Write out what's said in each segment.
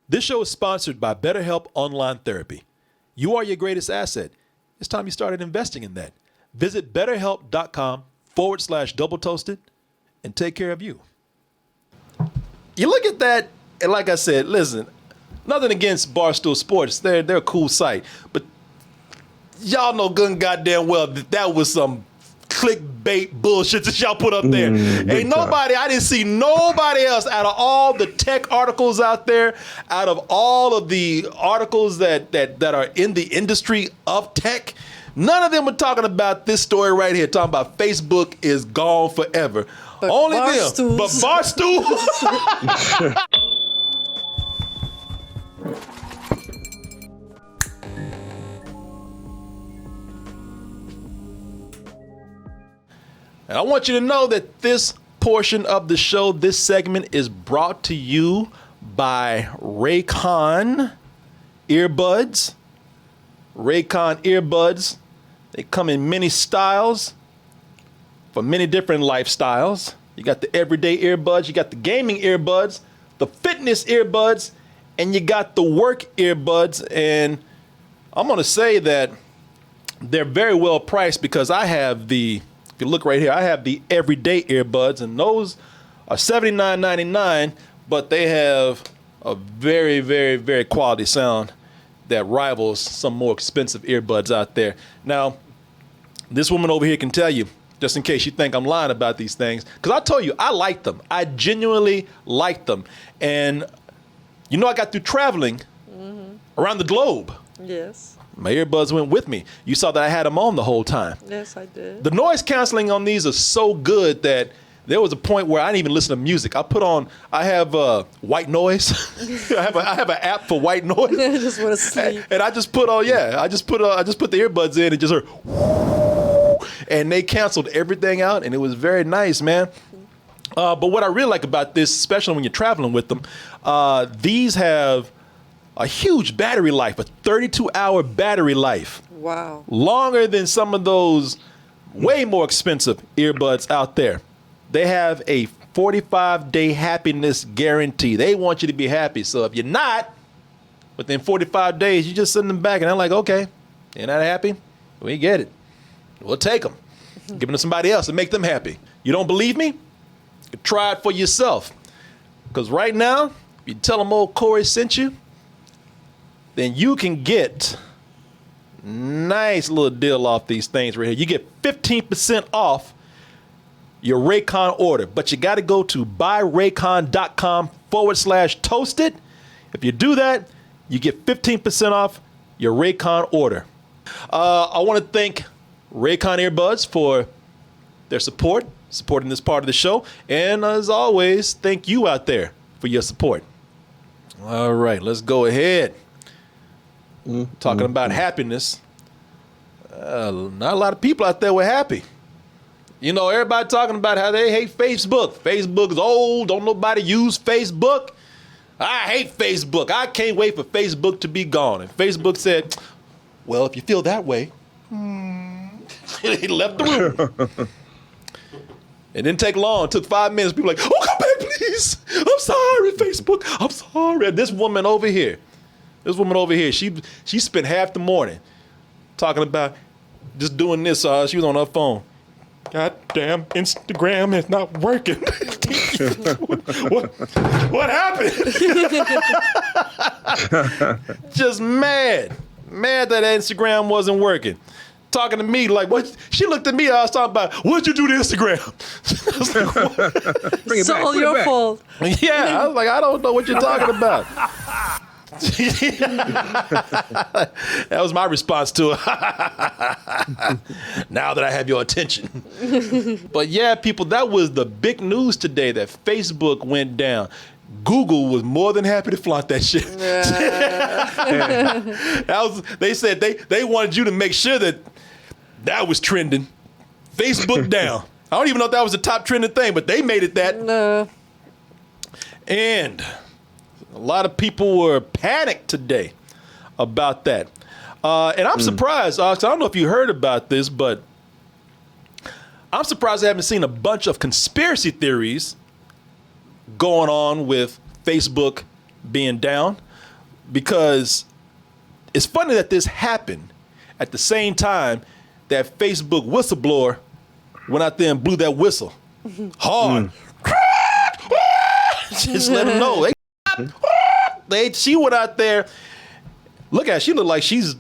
This show is sponsored by BetterHelp Online Therapy. You are your greatest asset. It's time you started investing in that. Visit betterhelp.com/double toasted and take care of you. You look at that, and like I said, listen, nothing against Barstool Sports. They're a cool site. But y'all know good and goddamn well that was some clickbait bullshit that y'all put up there. Ain't nobody, I didn't see nobody else out of all the tech articles out there, out of all of the articles that are in the industry of tech, none of them were talking about this story right here, talking about Facebook is gone forever. But Only Barstools. them. But Barstool. And I want you to know that this portion of the show, this segment, is brought to you by Raycon earbuds. Raycon earbuds. They come in many styles for many different lifestyles. You got the everyday earbuds, you got the gaming earbuds, the fitness earbuds, and you got the work earbuds. And I'm going to say that they're very well priced because I have if you look right here, I have the everyday earbuds, and those are $79.99, but they have a very, very, very quality sound that rivals some more expensive earbuds out there. Now, this woman over here can tell you, just in case you think I'm lying about these things, because I told you, I like them. I genuinely like them. And you know, I got through traveling around the globe. Yes. My earbuds went with me. You saw that I had them on the whole time. Yes, I did. The noise canceling on these are so good that there was a point where I didn't even listen to music. I have white noise. I have an app for white noise. I just want to sleep. And I just put the earbuds in and just heard, and they canceled everything out, and it was very nice, man. But what I really like about this, especially when you're traveling with them, these have a huge battery life, a 32-hour battery life. Wow. Longer than some of those way more expensive earbuds out there. They have a 45-day happiness guarantee. They want you to be happy. So if you're not, within 45 days, you just send them back, and they're like, okay, you're not happy? We get it. We'll take them. Give them to somebody else and make them happy. You don't believe me? Try it for yourself. Because right now, if you tell them old Corey sent you, then you can get nice little deal off these things right here. You get 15% off your Raycon order, but you got to go to buyraycon.com/toasted. If you do that, you get 15% off your Raycon order. I want to thank Raycon earbuds for their supporting this part of the show. And as always, thank you out there for your support. All right, let's go ahead. Talking about happiness. Not a lot of people out there were happy. You know, everybody talking about how they hate Facebook. Facebook is old. Don't nobody use Facebook. I hate Facebook. I can't wait for Facebook to be gone. And Facebook said, well, if you feel that way, he left the room. It didn't take long. It took 5 minutes. People were like, oh, come back, please. I'm sorry, Facebook. I'm sorry. This woman over here, she spent half the morning talking about just doing this. She was on her phone. God damn, Instagram is not working. what happened? Just mad that Instagram wasn't working. Talking to me like, what? She looked at me. I was talking about, what'd you do to Instagram? Bring it back. It's all your fault. Yeah, I was like, I don't know what you're talking about. That was my response to it. Now that I have your attention. But yeah, people, that was the big news today, that Facebook went down. Google was more than happy to flaunt that shit. They said they wanted you to make sure that was trending. Facebook down. I don't even know if that was the top trending thing, but they made it that. No. And a lot of people were panicked today about that. And I'm surprised, Ox, I don't know if you heard about this, but I'm surprised I haven't seen a bunch of conspiracy theories going on with Facebook being down. because it's funny that this happened at the same time that Facebook whistleblower went out there and blew that whistle hard. Just let them know. She went out there. Look at her. She looked like she's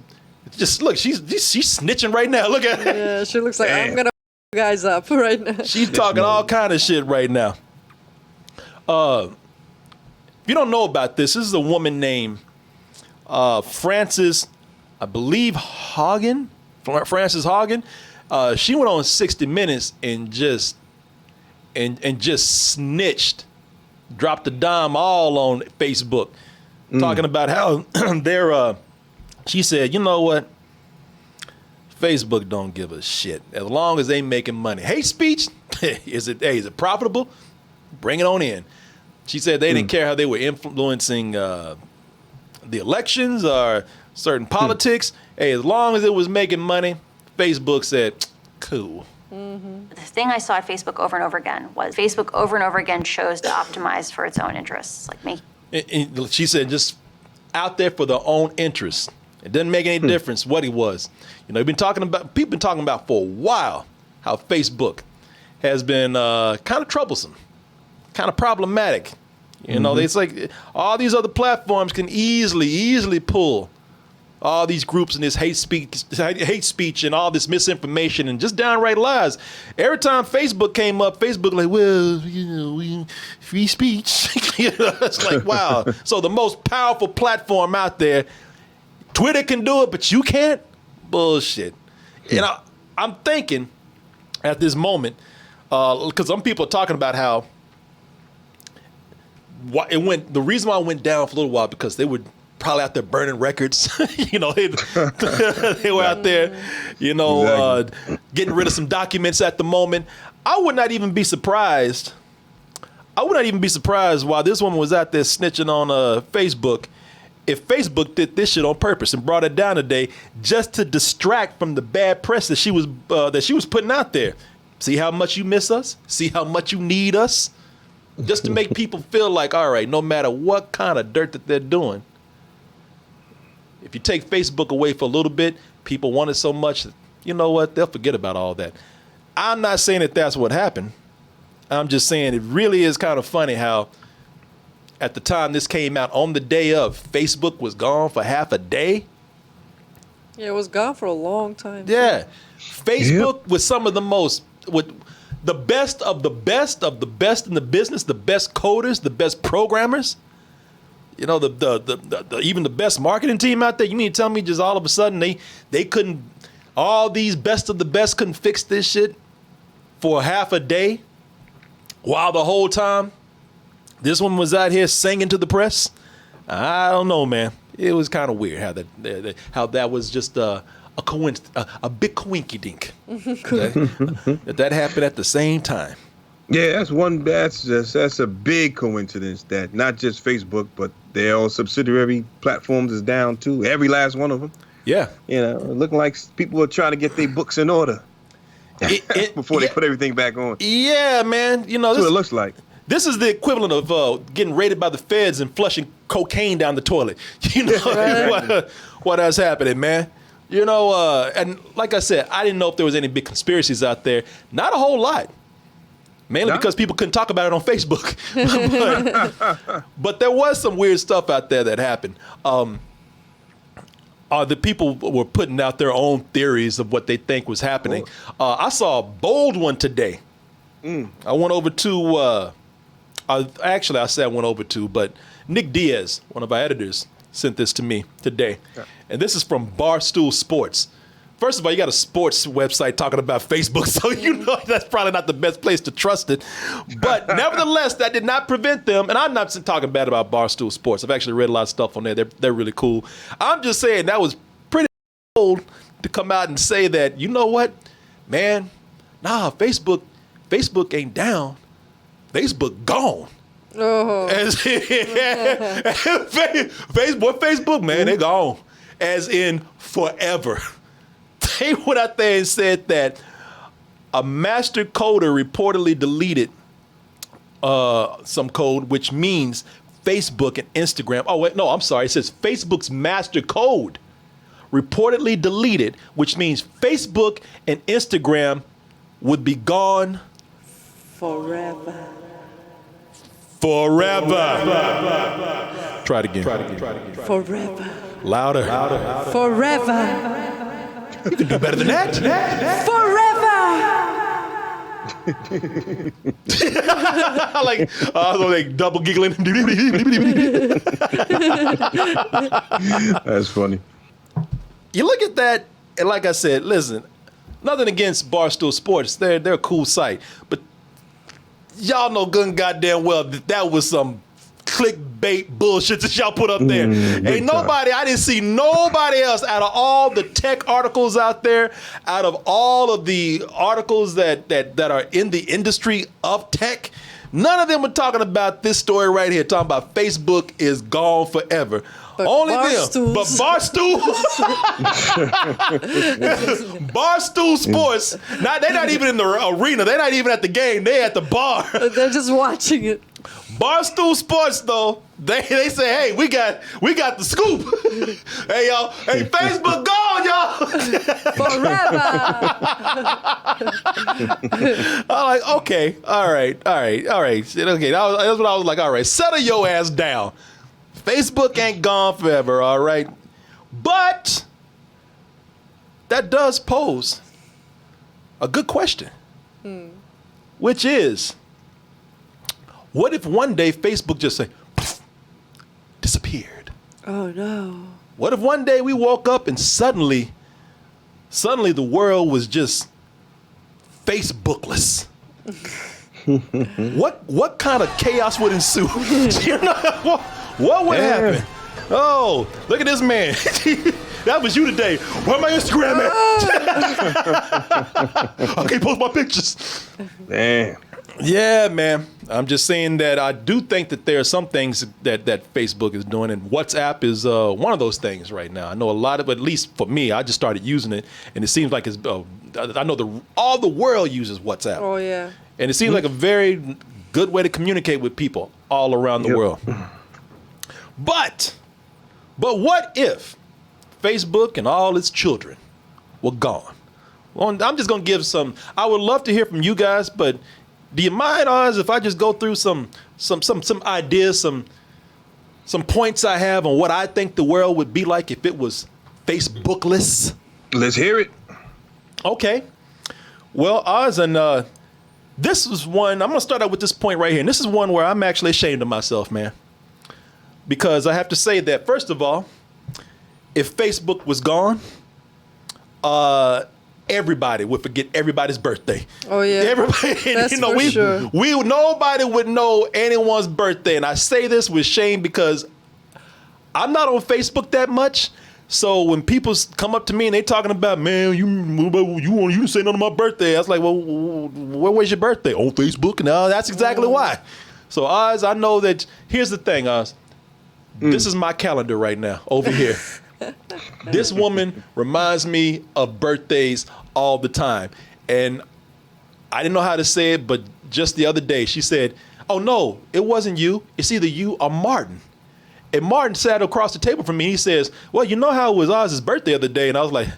snitching right now. Look at her. Yeah, she looks like I'm gonna you guys up right now. She's talking all kind of shit right now. If you don't know about this is a woman named Frances, I believe Haugen. Frances Haugen. She went on 60 Minutes and just snitched, dropped a dime all on Facebook, talking about how they're. She said, you know what? Facebook don't give a shit as long as they making money. Hate speech, is it profitable? Bring it on in. She said they didn't care how they were influencing the elections or certain politics. Hey, as long as it was making money, Facebook said, cool. The thing I saw at Facebook over and over again was Facebook over and over again chose to optimize for its own interests, like me. And she said just out there for their own interests. It doesn't make any difference what he was. People been talking about for a while how Facebook has been kind of troublesome, kind of problematic. It's like all these other platforms can easily pull all these groups and this hate speech and all this misinformation and just downright lies. Every time Facebook came up, Facebook like, well, free speech. It's like, wow. So the most powerful platform out there, Twitter can do it, but you can't? Bullshit. And I'm thinking at this moment, because some people are talking about how the reason why it went down for a little while because they were probably out there burning records. They were out there, getting rid of some documents at the moment. I would not even be surprised while this woman was out there snitching on Facebook if Facebook did this shit on purpose and brought it down today just to distract from the bad press that she was putting out there. See how much you miss us? See how much you need us? Just to make people feel like, all right, no matter what kind of dirt that they're doing, if you take Facebook away for a little bit, people want it so much, you know what? They'll forget about all that. I'm not saying that that's what happened. I'm just saying it really is kind of funny how at the time this came out on the day of, Facebook was gone for half a day. Yeah, it was gone for a long time. Yeah. Facebook was some of the best of the best of the best in the business, the best coders, the best programmers. The even the best marketing team out there. You mean to tell me just all of a sudden they couldn't, all these best of the best couldn't fix this shit for half a day while the whole time this one was out here singing to the press? I don't know, man. It was kind of weird how that was just a coincidence, a big coinky-dink that happened at the same time. Yeah, that's a big coincidence that not just Facebook, but their all subsidiary platforms is down too. Every last one of them. Yeah. Looking like people are trying to get their books in order before they put everything back on. Yeah, man. That's what it looks like. This is the equivalent of getting raided by the feds and flushing cocaine down the toilet. What has happening, man? And like I said, I didn't know if there was any big conspiracies out there. Not a whole lot. Mainly because people couldn't talk about it on Facebook. but there was some weird stuff out there that happened. The people were putting out their own theories of what they think was happening. I saw a bold one today. I went over to, but Nick Diaz, one of our editors, sent this to me today. Yeah. And this is from Barstool Sports. First of all, you got a sports website talking about Facebook, so that's probably not the best place to trust it. But nevertheless, that did not prevent them, and I'm not talking bad about Barstool Sports. I've actually read a lot of stuff on there. They're really cool. I'm just saying that was pretty bold to come out and say that, you know what, man, Facebook ain't down. Facebook gone. Oh. Facebook, man, they gone. As in forever. They went out there and said that a master coder reportedly deleted some code, which means Facebook and Instagram. Oh, wait, no, I'm sorry. It says Facebook's master code reportedly deleted, which means Facebook and Instagram would be gone Forever. forever. Try it again. Forever. Louder. Forever. You can do better than that. Forever. like double giggling. That's funny. You look at that, and like I said, listen, nothing against Barstool Sports. They're a cool site. But y'all know good and goddamn well that was some clickbait bullshit that y'all put up there. Ain't nobody, I didn't see nobody else out of all the tech articles out there, out of all of the articles that are in the industry of tech, none of them were talking about this story right here, talking about Facebook is gone forever. But Only Barstools. them. But Barstool Sports, they're not even in the arena. They're not even at the game. They're at the bar. They're just watching it. Barstool Sports, though, they say, hey, we got the scoop. Hey, y'all. Hey, Facebook gone, y'all. Forever. I'm like, okay, all right. Okay, that's what I was like, all right, settle your ass down. Facebook ain't gone forever, all right? But that does pose a good question, which is, what if one day Facebook just say, disappeared? Oh no. What if one day we woke up and suddenly the world was just Facebookless? What kind of chaos would ensue? You know, what would happen? Oh, look at this man. That was you today. Where my Instagram at? I can't post my pictures. Damn. Yeah, man. I'm just saying that I do think that there are some things that Facebook is doing, and WhatsApp is one of those things right now. I know a lot of, at least for me, I just started using it, and it seems like it's. I know all the world uses WhatsApp. Oh yeah. And it seems like a very good way to communicate with people all around the world. But what if Facebook and all its children were gone? Well, I'm just gonna give some. I would love to hear from you guys, but do you mind, Oz, if I just go through some ideas, some points I have on what I think the world would be like if it was Facebookless? Let's hear it. Okay. Well, Oz, and this is one. I'm gonna start out with this point right here, and this is one where I'm actually ashamed of myself, man. Because I have to say that, first of all, if Facebook was gone, everybody would forget everybody's birthday. Oh yeah. Everybody, That's for sure. Nobody would know anyone's birthday. And I say this with shame because I'm not on Facebook that much. So when people come up to me and they talking about, man, you didn't say nothing about my birthday. I was like, well, where was your birthday? On Facebook? No, that's exactly why. So Oz, I know that. Here's the thing, Oz. This is my calendar right now over here. This woman reminds me of birthdays all the time. And I didn't know how to say it, but just the other day she said, oh no, it wasn't you. It's either you or Martin. And Martin sat across the table from me. He says, well, you know how it was Oz's birthday the other day? And I was like,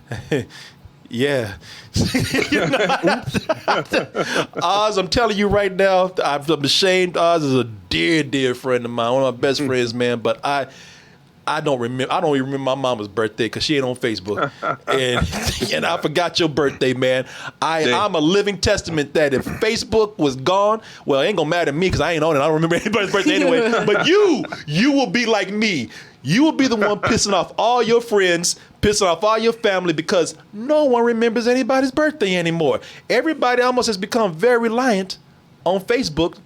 yeah. Oz, I'm telling you right now, I'm ashamed. Oz is a dear, dear friend of mine, one of my best friends, man. But I don't remember. I don't even remember my mama's birthday because she ain't on Facebook, and I forgot your birthday, man. I'm a living testament that if Facebook was gone, well, it ain't gonna matter to me because I ain't on it. I don't remember anybody's birthday anyway. But you will be like me. You will be the one pissing off all your friends, pissing off all your family because no one remembers anybody's birthday anymore. Everybody almost has become very reliant on Facebook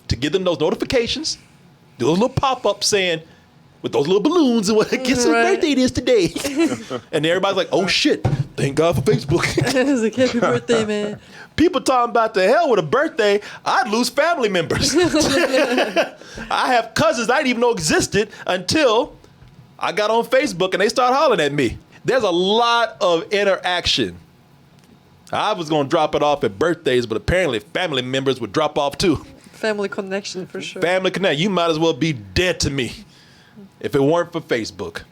to give them those notifications, those little pop-ups saying, with those little balloons and what, guess whose birthday it is today. And everybody's like, oh shit, thank God for Facebook. It's like, happy birthday, man. People talking about the hell with a birthday, I'd lose family members. I have cousins I didn't even know existed until I got on Facebook and they started hollering at me. There's a lot of interaction. I was going to drop it off at birthdays, but apparently family members would drop off too. family connection for sure. Family Connect. You might as well be dead to me if it weren't for Facebook.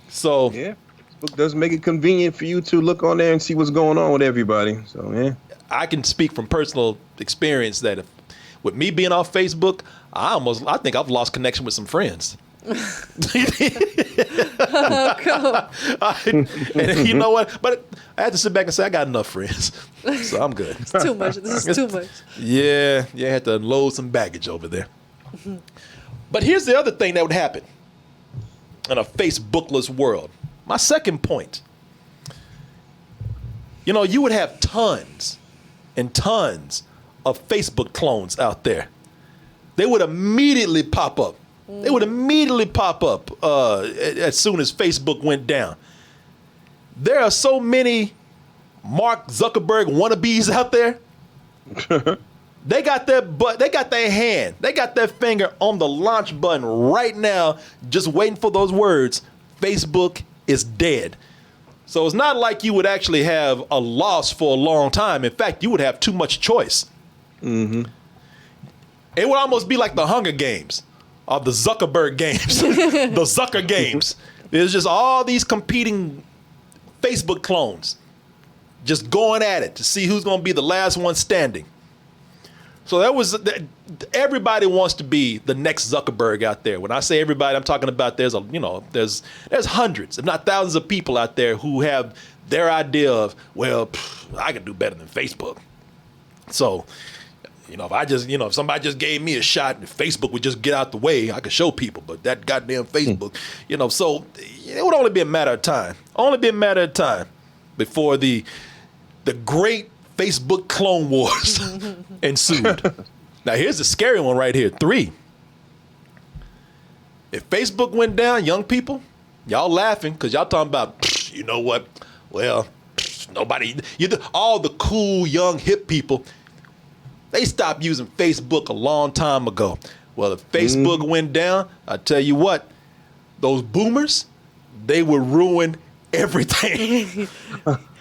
So Yeah, Facebook does make it convenient for you to look on there and see what's going on with everybody. So yeah, I can speak from personal experience that with me being off Facebook, I think I've lost connection with some friends. And you know what? But I had to sit back and say I got enough friends, so I'm good. It's too much. This is too much. Yeah, I had to unload some baggage over there. But here's the other thing that would happen in a Facebookless world. My second point. You would have tons and tons of Facebook clones out there. They would immediately pop up. They would immediately pop up as soon as Facebook went down. There are so many Mark Zuckerberg wannabes out there. They got their hand, they got their finger on the launch button right now, just waiting for those words. Facebook is dead. So it's not like you would actually have a loss for a long time. In fact, you would have too much choice. Mm-hmm. It would almost be like the Hunger Games or the Zuckerberg games, the Zucker games. There's just all these competing Facebook clones just going at it to see who's going to be the last one standing. So everybody wants to be the next Zuckerberg out there. When I say everybody, I'm talking about there's hundreds, if not thousands of people out there who have their idea of, I can do better than Facebook. So, if somebody just gave me a shot and Facebook would just get out the way, I could show people. But that goddamn Facebook, so it would only be a matter of time. Before the great Facebook clone wars ensued. Now here's the scary one right here. 3. If Facebook went down, young people, y'all laughing because y'all talking about, you know what? Well, nobody, all the cool, young, hip people, they stopped using Facebook a long time ago. Well, if Facebook went down, I tell you what, those boomers, they would ruin everything.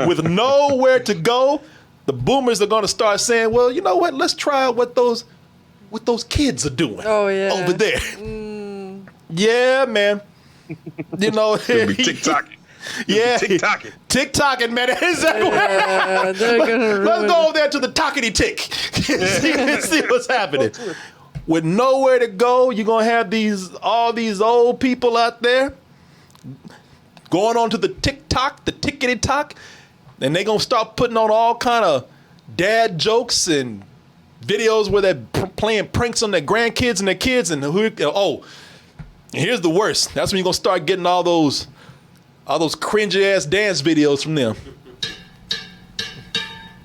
With nowhere to go, the boomers are going to start saying, well, you know what? Let's try out what those kids are doing over there. Yeah, man. It'll be TikToking. Yeah, TikToking, man. Exactly. Yeah, they're gonna ruin Let's go over there to the Talkity Tick. see what's happening. With nowhere to go, you're gonna have all these old people out there going on to the TikTok, the Tickety Talk, and they're gonna start putting on all kind of dad jokes and videos where they're playing pranks on their grandkids and their kids. And here's the worst. That's when you're gonna start getting all those cringy ass dance videos from them.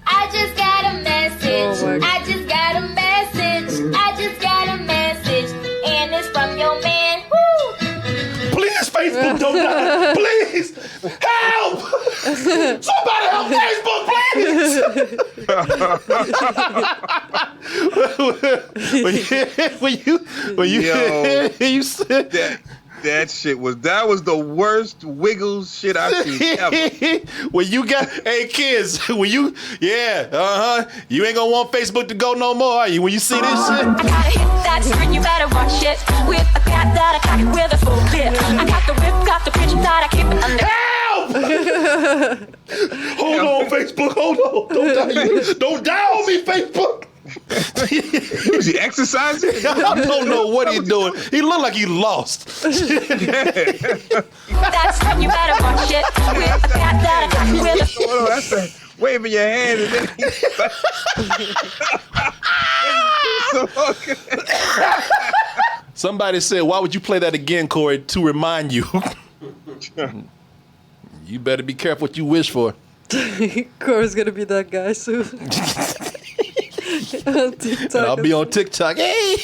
I just got a message. Oh I just got a message. I just got a message. And it's from your man. Woo! Please, Facebook, don't die. Please, help! Somebody help Facebook, please! when you said that shit was the worst Wiggles shit I've seen ever. When you got, hey kids, you ain't gonna want Facebook to go no more, are you? When you see this shit, I gotta hit that screen, you better watch it. With a cat that I cock it with a full clip. I got the whip, got the pitch that I keep it under. help! Hold on, Facebook, hold on. Don't die on me, Facebook. Was he exercising? I don't know what he's doing. He looked like he lost. That's when you better watch it. With a cat that I cock it with a Hold on, that's like waving your hand and then Somebody said, why would you play that again, Corey, to remind you? You better be careful what you wish for. Corey's gonna be that guy soon. On TikTok. And I'll be on TikTok. Hey!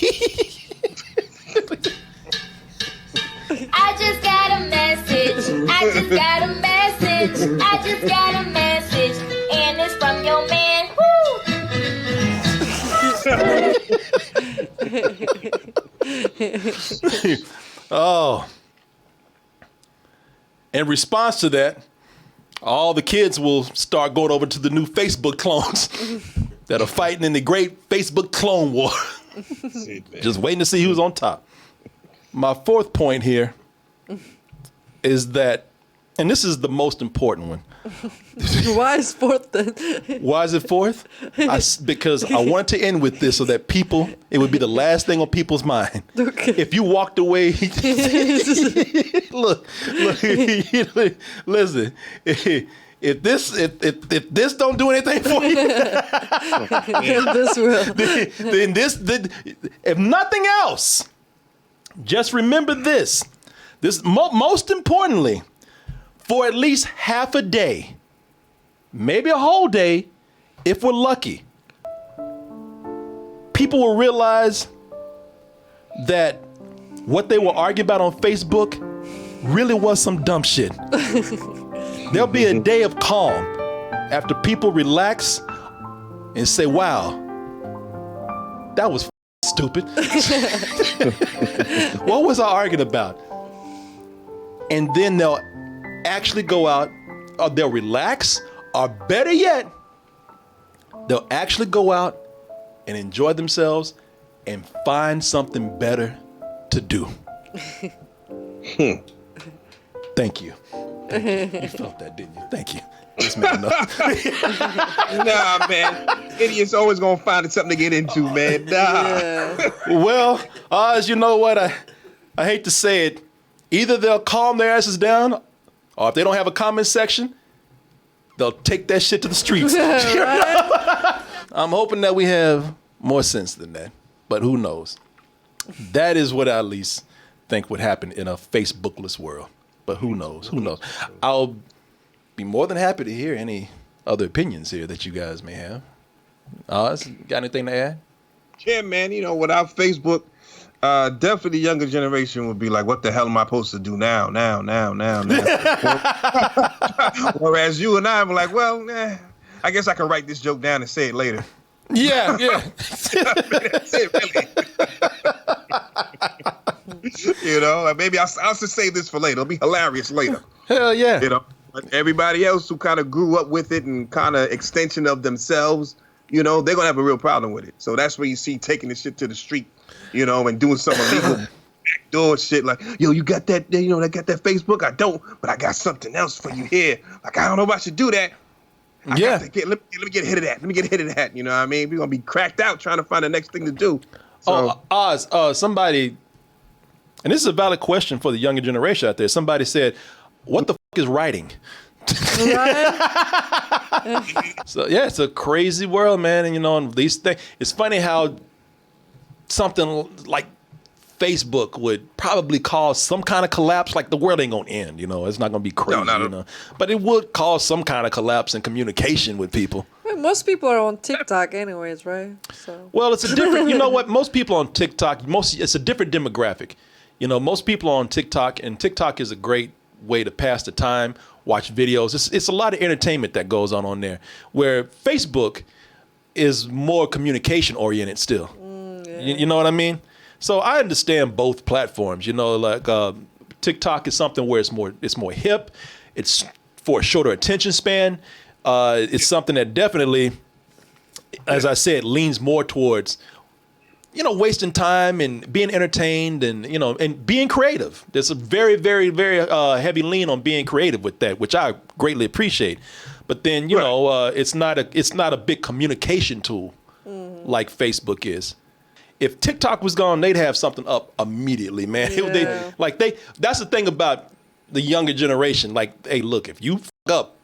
I just got a message. I just got a message. I just got a message. And it's from your man. Woo! Oh. In response to that, all the kids will start going over to the new Facebook clones that are fighting in the great Facebook clone war. Just waiting to see who's on top. My fourth point here is that, and this is the most important one. Why is fourth then? Why is it fourth? Because I wanted to end with this so that it would be the last thing on people's mind. Okay. If you walked away, look, listen. If this don't do anything for you, This will. then if nothing else, just remember this. Most importantly, for at least half a day, maybe a whole day, if we're lucky, people will realize that what they were arguing about on Facebook really was some dumb shit. There'll be a day of calm after people relax and say, wow, that was stupid. What was I arguing about? And then they'll actually go out, or they'll relax, or better yet, they'll actually go out and enjoy themselves and find something better to do. Thank you. You felt that, didn't you? Thank you. Just making enough. Nah, man. Idiots always gonna find something to get into, man. Nah. Yeah. Well, Oz, you know what? I hate to say it. Either they'll calm their asses down, or if they don't have a comment section, they'll take that shit to the streets. I'm hoping that we have more sense than that, but who knows? That is what I at least think would happen in a Facebookless world. But who knows? Who knows? I'll be more than happy to hear any other opinions here that you guys may have. Oz, got anything to add? Yeah, man. You know, without Facebook, definitely the younger generation would be like, what the hell am I supposed to do now? Whereas you and I were like, well, I guess I can write this joke down and say it later. Yeah. That's it, really. You know, maybe I'll just save this for later. It'll be hilarious later. Hell yeah. You know, but everybody else who kind of grew up with it and kind of extension of themselves, you know, they're going to have a real problem with it. So that's where you see taking this shit to the street, you know, and doing some illegal backdoor shit like, yo, you got that, you know, I got that Facebook? I don't, but I got something else for you here. Like, I don't know if I should do that. Let me get a hit of that. Let me get a hit of that. You know what I mean? We're going to be cracked out trying to find the next thing to do. So, Oz, somebody, and this is a valid question for the younger generation out there. Somebody said, what the fuck is writing? So, yeah, it's a crazy world, man. And, you know, and these things, it's funny how something like Facebook would probably cause some kind of collapse. Like the world ain't gonna end, you know. It's not gonna be crazy, you know. But it would cause some kind of collapse in communication with people. Well, most people are on TikTok anyways, right? So. Well, it's a different. You know what? Most people on TikTok, it's a different demographic. You know, most people are on TikTok, and TikTok is a great way to pass the time, watch videos. It's a lot of entertainment that goes on there. Where Facebook is more communication oriented still. Yeah. You know what I mean? So I understand both platforms. You know, like TikTok is something where it's more hip. It's for a shorter attention span. It's something that definitely, as I said, leans more towards, you know, wasting time and being entertained and, you know, and being creative. There's a very, very, very heavy lean on being creative with that, which I greatly appreciate. But then, you know, it's not a big communication tool like Facebook is. If TikTok was gone, they'd have something up immediately, man. Yeah. That's the thing about the younger generation. Like, hey, look, if you f*** up,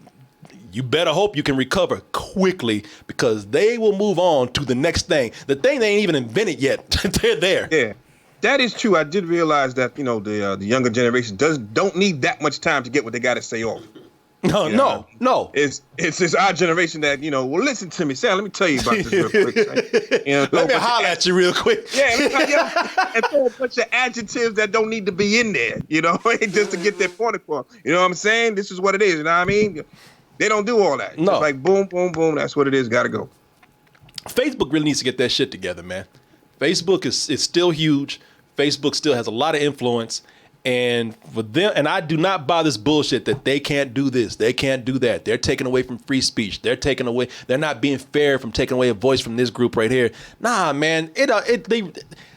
you better hope you can recover quickly because they will move on to the next thing. The thing they ain't even invented yet. They're there. Yeah, that is true. I did realize that, you know, the younger generation don't need that much time to get what they got to say off. No. It's our generation that, you know, well, listen to me, Sam, let me tell you about this real quick. You know, let me holler at you real quick. Yeah, and throw a bunch of adjectives that don't need to be in there, you know, just to get their point across. You know what I'm saying? This is what it is, you know what I mean? They don't do all that. No. It's like boom, boom, boom, that's what it is, gotta go. Facebook really needs to get that shit together, man. Facebook is still huge. Facebook still has a lot of influence. And for them, and I do not buy this bullshit that they can't do this, they can't do that. They're taking away from free speech. They're not being fair from taking away a voice from this group right here. Nah, man.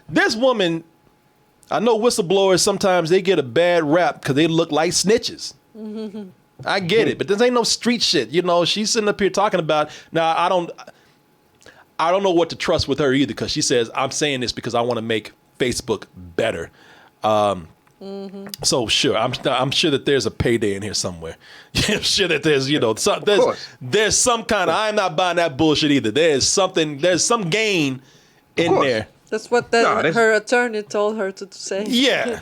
This woman, I know whistleblowers sometimes they get a bad rap because they look like snitches. I get it, but this ain't no street shit. You know, she's sitting up here talking about. Now, I don't know what to trust with her either, because she says I'm saying this because I want to make Facebook better. So sure, I'm sure that there's a payday in here somewhere. I'm sure that there's there's some kind of. I'm not buying that bullshit either. There's some gain in there. That's what her attorney told her to say. Yeah.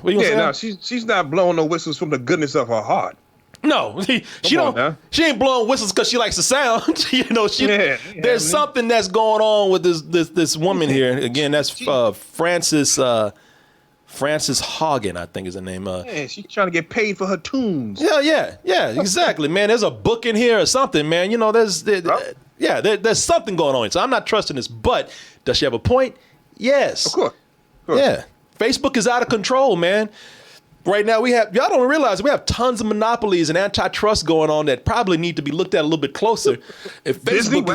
What you no, she's not blowing no whistles from the goodness of her heart. No, she ain't blowing whistles because she likes the sound. You know, there's something that's going on with this woman here. Again, that's Frances Haugen, I think is her name. She's trying to get paid for her tunes. Yeah, exactly, man. There's a book in here or something, man. You know, there's something going on. So I'm not trusting this, but does she have a point? Yes. Of course. Yeah. Facebook is out of control, man. Right now y'all don't realize we have tons of monopolies and antitrust going on that probably need to be looked at a little bit closer. If Facebook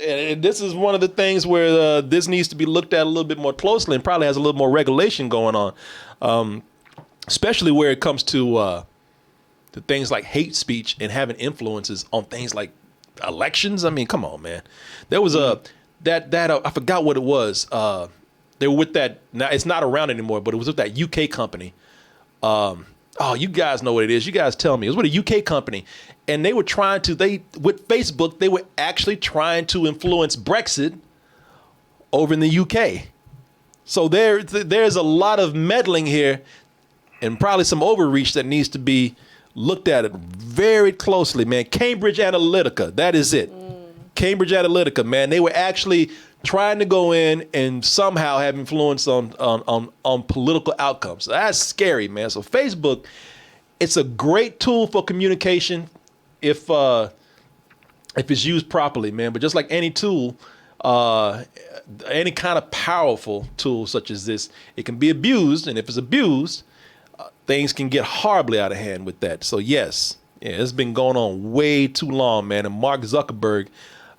and this is one of the things where this needs to be looked at a little bit more closely and probably has a little more regulation going on, especially where it comes to things like hate speech and having influences on things like elections. I mean, come on, man. There was I forgot what it was. They were with that. Now it's not around anymore, but it was with that UK company. You guys know what it is. You guys tell me. It was with a UK company, and they were with Facebook, they were actually trying to influence Brexit over in the UK. So there's a lot of meddling here, and probably some overreach that needs to be looked at very closely, man. Cambridge Analytica, that is it. Cambridge Analytica, man. They were actually trying to go in and somehow have influence on political outcomes. So that's scary, man. So Facebook, it's a great tool for communication if it's used properly, man. But just like any tool, any kind of powerful tool such as this, it can be abused, and if it's abused, things can get horribly out of hand with that. So yes, it's been going on way too long, man. And Mark Zuckerberg,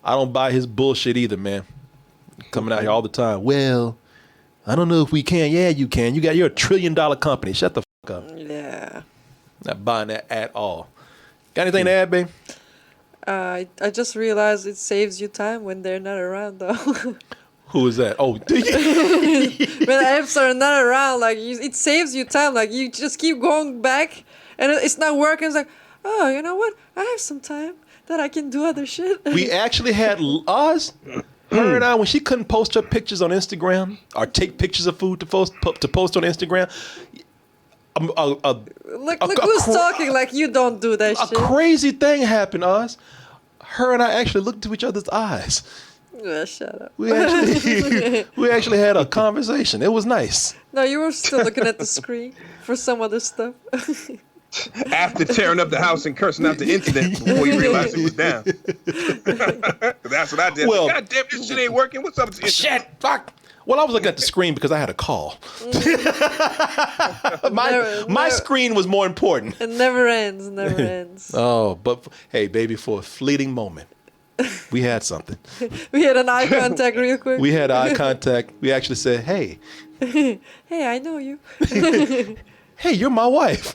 I don't buy his bullshit either, man. Coming out here all the time. Well, I don't know if we can. Yeah, you can. You're a $1 trillion company. Shut the fuck up. Yeah. Not buying that at all. Got anything to add, babe? I just realized it saves you time when they're not around, though. Who is that? Oh, do you? When apps are not around, it saves you time. Like, you just keep going back, and it's not working. It's like, oh, you know what? I have some time that I can do other shit. We actually had Oz. Her and I, when she couldn't post her pictures on Instagram or take pictures of food to post on Instagram. Look who's talking like you don't do that shit. A crazy thing happened, Oz. Her and I actually looked into each other's eyes. Shut up. We actually had a conversation. It was nice. No, you were still looking at the screen for some other stuff. After tearing up the house and cursing out the internet before you realized it was down. That's what I did. Well, God damn, this shit ain't working. What's up with the internet? Shit, fuck. Well, I was looking at the screen because I had a call. My screen was more important. It never ends. Oh, but hey, baby, for a fleeting moment, we had something. We had an eye contact real quick. We had eye contact. We actually said, hey. Hey, I know you. Hey, you're my wife.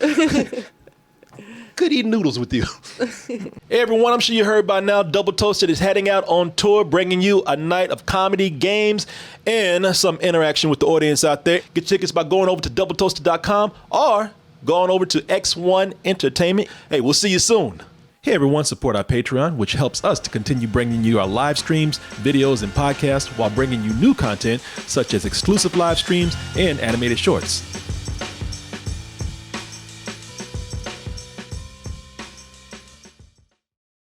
Good eating noodles with you. Hey, everyone, I'm sure you heard by now, Double Toasted is heading out on tour, bringing you a night of comedy, games, and some interaction with the audience out there. Get tickets by going over to doubletoasted.com or going over to X1 Entertainment. Hey, we'll see you soon. Hey, everyone, support our Patreon, which helps us to continue bringing you our live streams, videos, and podcasts while bringing you new content such as exclusive live streams and animated shorts.